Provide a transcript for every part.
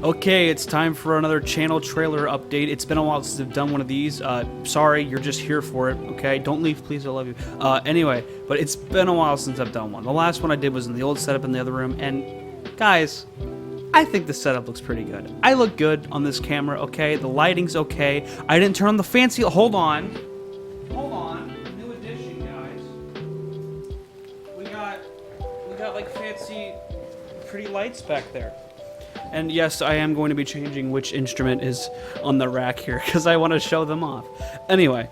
Okay, it's time for another channel trailer update. It's been a while since I've done one of these. Sorry, you're just here for it, okay? Don't leave, please, I love you. Anyway, but it's been a while since I've done one. The last one I did was in the old setup in the other room, and guys, I think the setup looks pretty good. I look good on this camera, okay? The lighting's okay. I didn't turn on the fancy... Hold on. New edition, guys. We got like fancy, pretty lights back there. And yes, I am going to be changing which instrument is on the rack here because I want to show them off. Anyway,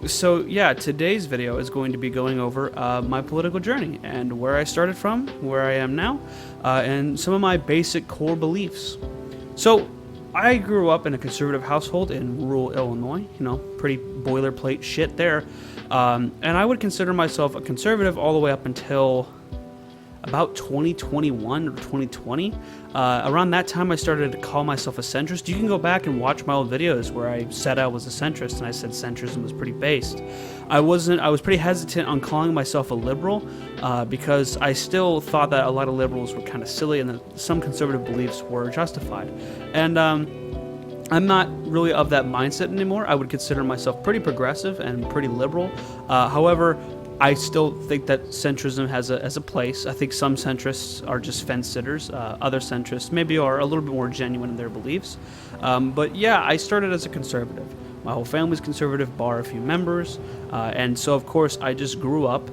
so yeah, today's video is going to be going over my political journey and where I started from, where I am now, and some of my basic core beliefs. So I grew up in a conservative household in rural Illinois, you know, pretty boilerplate shit there. And I would consider myself a conservative all the way up until about 2021 or 2020. Around that time, I started to call myself a centrist. You can go back and watch my old videos where I said I was a centrist and I said centrism was pretty based. I was pretty hesitant on calling myself a liberal because I still thought that a lot of liberals were kind of silly and that some conservative beliefs were justified. And I'm not really of that mindset anymore. I would consider myself pretty progressive and pretty liberal. However, I still think that centrism has a place. I think some centrists are just fence sitters. Other centrists maybe are a little bit more genuine in their beliefs. But yeah, I started as a conservative. My whole family's conservative, bar a few members. And so, of course, I just grew up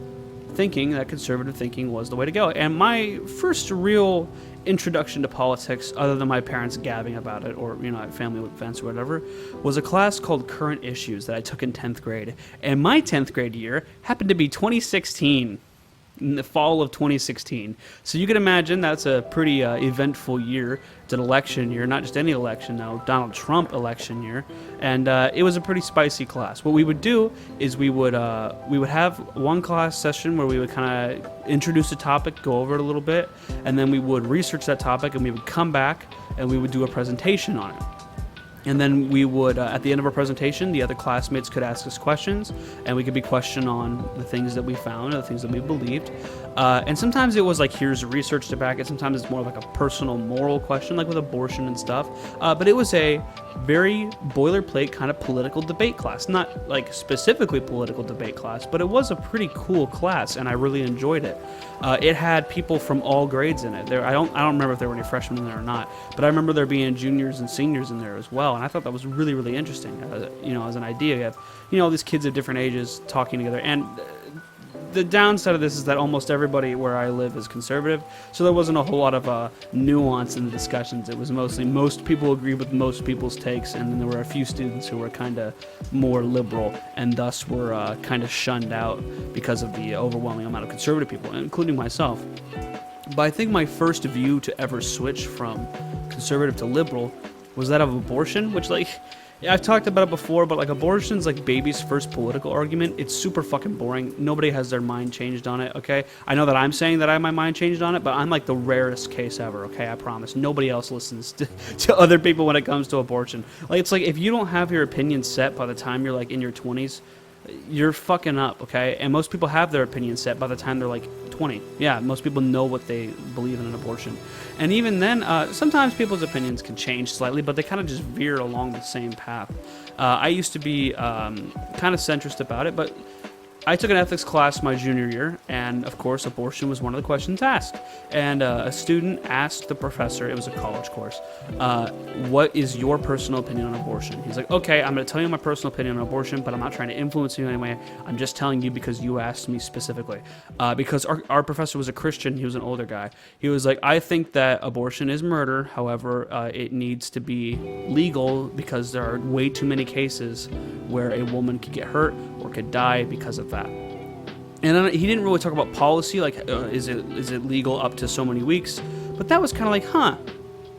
thinking that conservative thinking was the way to go. And my first real introduction to politics, other than my parents gabbing about it or, you know, at family events or whatever, was a class called Current Issues that I took in 10th grade. And my 10th grade year happened to be 2016. In the fall of 2016. So you can imagine that's a pretty eventful year. It's an election year, not just any election now, Donald Trump election year. And it was a pretty spicy class. What we would do is we would have one class session where we would kind of introduce a topic, go over it a little bit, and then we would research that topic and we would come back and we would do a presentation on it. And then we would, at the end of our presentation, the other classmates could ask us questions, and we could be questioned on the things that we found, or the things that we believed. And sometimes it was like, here's research to back it. Sometimes it's more like a personal moral question, like with abortion and stuff. But it was a very boilerplate kind of political debate class. Not like specifically political debate class, but it was a pretty cool class, and I really enjoyed it. It had people from all grades in it. I don't remember if there were any freshmen in there or not, but I remember there being juniors and seniors in there as well. And I thought that was really, really interesting, you know, as an idea. You have, you know, all these kids of different ages talking together. And the downside of this is that almost everybody where I live is conservative, so there wasn't a whole lot of nuance in the discussions. It was mostly most people agreed with most people's takes, and then there were a few students who were kind of more liberal and thus were kind of shunned out because of the overwhelming amount of conservative people, including myself. But I think my first view to ever switch from conservative to liberal was that of abortion, which, like, yeah, I've talked about it before, but like abortion's like baby's first political argument. It's super fucking boring. Nobody has their mind changed on it, okay? I know that I'm saying that I have my mind changed on it, but I'm like the rarest case ever, okay? I promise. Nobody else listens to other people when it comes to abortion. Like, it's like if you don't have your opinion set by the time you're like in your 20s, you're fucking up, okay? And most people have their opinion set by the time they're like 20. Yeah, most people know what they believe in an abortion. And even then, sometimes people's opinions can change slightly, but they kind of just veer along the same path. I used to be kind of centrist about it, but I took an ethics class my junior year, and of course abortion was one of the questions asked. And a student asked the professor, it was a college course, what is your personal opinion on abortion? He's like, okay, I'm going to tell you my personal opinion on abortion, but I'm not trying to influence you in any way. I'm just telling you because you asked me specifically. Because our professor was a Christian, he was an older guy. He was like, I think that abortion is murder, however, it needs to be legal because there are way too many cases where a woman could get hurt or could die because of that. And then he didn't really talk about policy, like is it legal up to so many weeks, but that was kind of like, huh,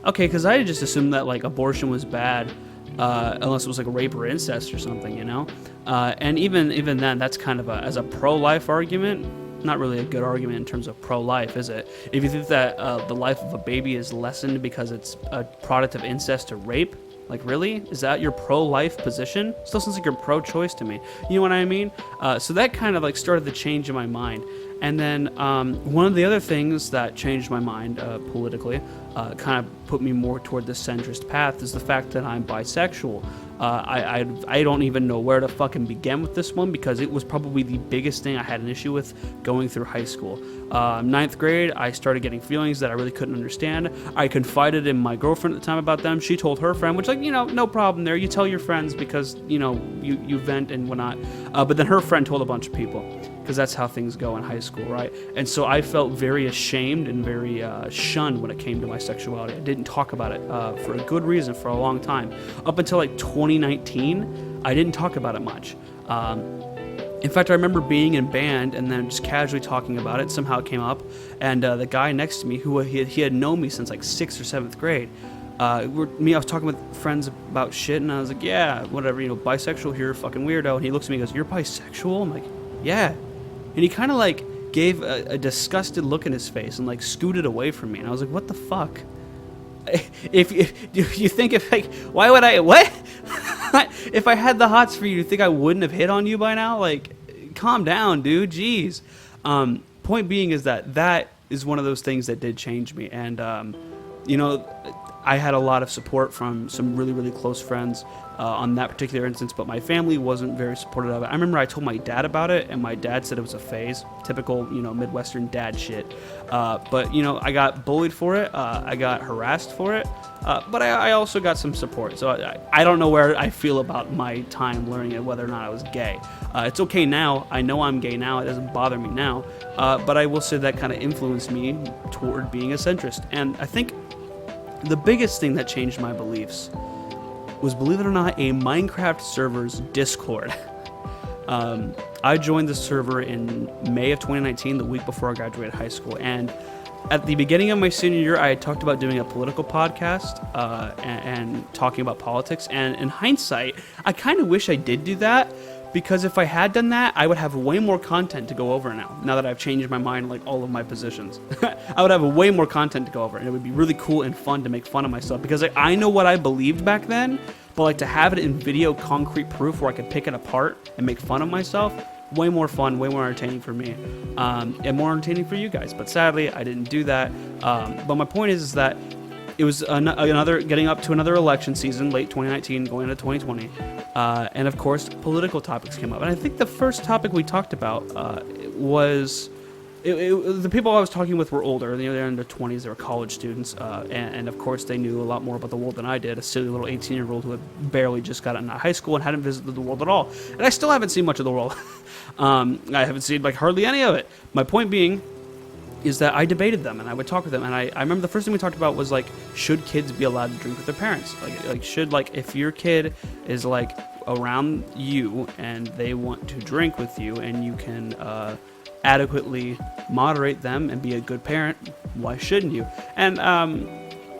okay, because I just assumed that like abortion was bad unless it was like rape or incest or something, you know. And even then, that's kind of as a pro-life argument, not really a good argument in terms of pro-life, is it? If you think that the life of a baby is lessened because it's a product of incest or rape, like, really? Is that your pro-life position? Still sounds like you're pro-choice to me. You know what I mean? So that kind of like started the change in my mind. And then one of the other things that changed my mind politically kind of put me more toward the centrist path is the fact that I'm bisexual. I don't even know where to fucking begin with this one because it was probably the biggest thing I had an issue with going through high school. Ninth grade, I started getting feelings that I really couldn't understand. I confided in my girlfriend at the time about them. She told her friend, which, like, no problem there. You tell your friends because, you vent and whatnot. But then her friend told a bunch of people because that's how things go in high school, right? And so I felt very ashamed and very shunned when it came to my sexuality. I didn't talk about it for a good reason for a long time. Up until like 2019, I didn't talk about it much. In fact, I remember being in band and then just casually talking about it. Somehow it came up, and the guy next to me, who he had known me since like 6th or 7th grade, I was talking with friends about shit, and I was like, yeah, whatever, bisexual here, fucking weirdo. And he looks at me and goes, you're bisexual? I'm like, yeah. And he kind of like gave a disgusted look in his face and like scooted away from me. And I was like, what the fuck? If you think why would I, what? If I had the hots for you, you think I wouldn't have hit on you by now? Like, calm down, dude. Jeez. Point being is that is one of those things that did change me. And, I had a lot of support from some really, really close friends on that particular instance, but my family wasn't very supportive of it. I remember I told my dad about it, and my dad said it was a phase. Typical, Midwestern dad shit. But, I got bullied for it. I got harassed for it. But I also got some support. So I don't know where I feel about my time learning it, whether or not I was gay. It's okay now. I know I'm gay now. It doesn't bother me now. But I will say that kind of influenced me toward being a centrist. And I think the biggest thing that changed my beliefs was, believe it or not, a Minecraft server's Discord. I joined the server in May of 2019, the week before I graduated high school. And at the beginning of my senior year, I had talked about doing a political podcast and talking about politics. And in hindsight, I kind of wish I did do that, because if I had done that, I would have way more content to go over now that I've changed my mind, like all of my positions. I would have way more content to go over, and it would be really cool and fun to make fun of myself, because I know what I believed back then, but to have it in video concrete proof where I could pick it apart and make fun of myself, way more fun, way more entertaining for me, and more entertaining for you guys. But sadly, I didn't do that. But my point is that it was getting up to another election season, late 2019, going into 2020. And of course, political topics came up. And I think the first topic we talked about was the people I was talking with were older. They're in their 20s. They were college students. And of course, they knew a lot more about the world than I did. A silly little 18-year-old who had barely just gotten out of high school and hadn't visited the world at all. And I still haven't seen much of the world. I haven't seen hardly any of it. My point being is that I debated them and I would talk with them, and I remember the first thing we talked about was should kids be allowed to drink with their parents? If your kid is around you and they want to drink with you and you can adequately moderate them and be a good parent, why shouldn't you? And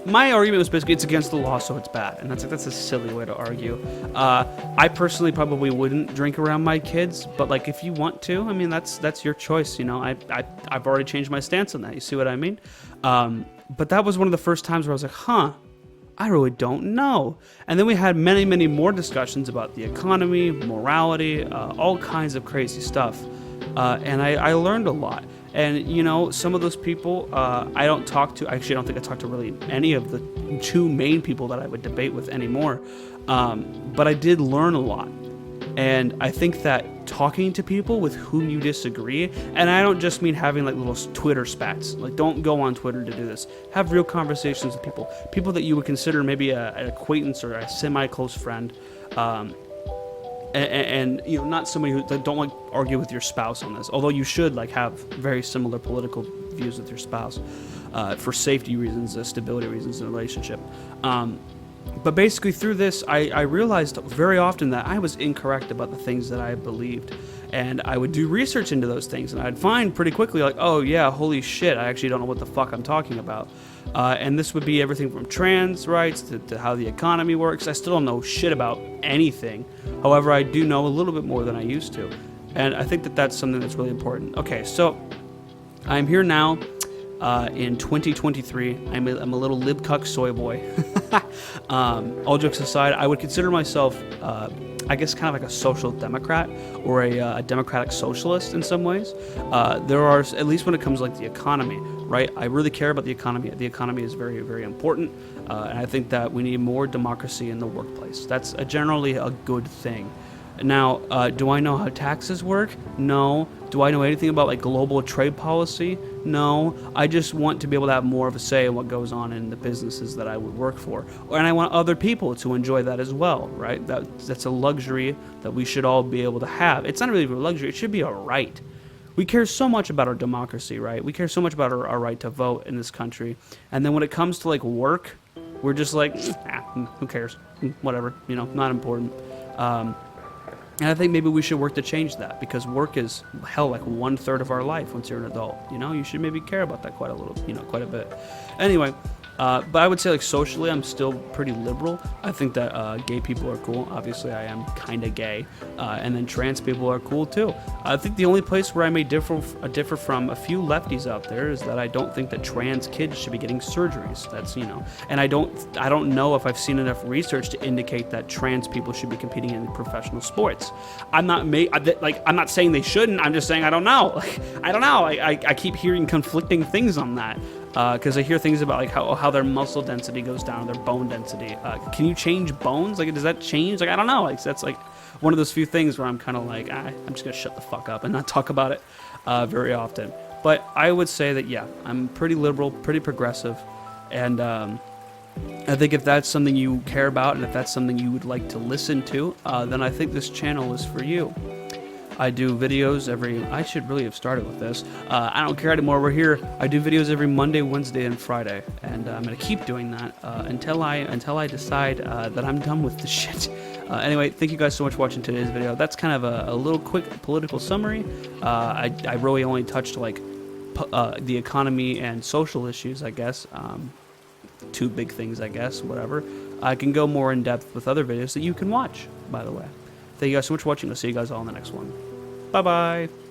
my argument was basically it's against the law, so it's bad, and that's a silly way to argue. I personally probably wouldn't drink around my kids, but if you want to, I mean that's your choice. I've already changed my stance on that. You see what I mean? But that was one of the first times where I was like, I really don't know. And then we had many, many more discussions about the economy, morality, all kinds of crazy stuff, and I learned a lot. And, some of those people I don't talk to. Actually, I don't think I talk to really any of the two main people that I would debate with anymore. But I did learn a lot. And I think that talking to people with whom you disagree, and I don't just mean having little Twitter spats. Don't go on Twitter to do this. Have real conversations with people that you would consider maybe an acquaintance or a semi-close friend. And not somebody who don't argue with your spouse on this, although you should have very similar political views with your spouse for safety reasons, stability reasons in a relationship. But basically through this, I realized very often that I was incorrect about the things that I believed, and I would do research into those things, and I'd find pretty quickly oh yeah, holy shit, I actually don't know what the fuck I'm talking about. And this would be everything from trans rights to how the economy works. I still don't know shit about anything. However, I do know a little bit more than I used to. And I think that that's something that's really important. Okay, so I'm here now in 2023. I'm a little libcuck soy boy. All jokes aside, I would consider myself I guess, kind of like a social democrat or a democratic socialist in some ways. There are, at least when it comes to like the economy, right? I really care about the economy. The economy is very, very important, and I think that we need more democracy in the workplace. That's generally a good thing. Now, do I know how taxes work? No. Do I know anything about like global trade policy? No. I just want to be able to have more of a say in what goes on in the businesses that I would work for, and I want other people to enjoy that as well, right? That's a luxury that we should all be able to have. It's not really a luxury; it should be a right. We care so much about our democracy, right? We care so much about our right to vote in this country, and then when it comes to like work, we're just like, who cares? Whatever, not important. And I think maybe we should work to change that, because work is, hell, like 1/3 of our life once you're an adult. You should maybe care about that quite a bit. Anyway, but I would say like socially, I'm still pretty liberal. I think that gay people are cool. Obviously, I am kind of gay. And then trans people are cool too. I think the only place where I may differ from a few lefties out there is that I don't think that trans kids should be getting surgeries. That's, and I don't know if I've seen enough research to indicate that trans people should be competing in professional sports. I'm not saying they shouldn't. I'm just saying I don't know. I don't know. I keep hearing conflicting things on that. Because I hear things about like how their muscle density goes down, their bone density. Can you change bones? Like, does that change? Like, I don't know. Like, that's like one of those few things where I'm kind of like, I'm just gonna shut the fuck up and not talk about it very often. But I would say that I'm pretty liberal, pretty progressive, and I think if that's something you care about and if that's something you would like to listen to, then I think this channel is for you. I do videos I should really have started with this. I don't care anymore. We're here. I do videos every Monday, Wednesday, and Friday, and I'm gonna keep doing that until I decide that I'm done with this shit. Anyway, thank you guys so much for watching today's video. That's kind of a little quick political summary. I really only touched like the economy and social issues, I guess. Two big things, I guess. Whatever. I can go more in depth with other videos that you can watch, by the way. Thank you guys so much for watching. I'll see you guys all in the next one. Bye-bye.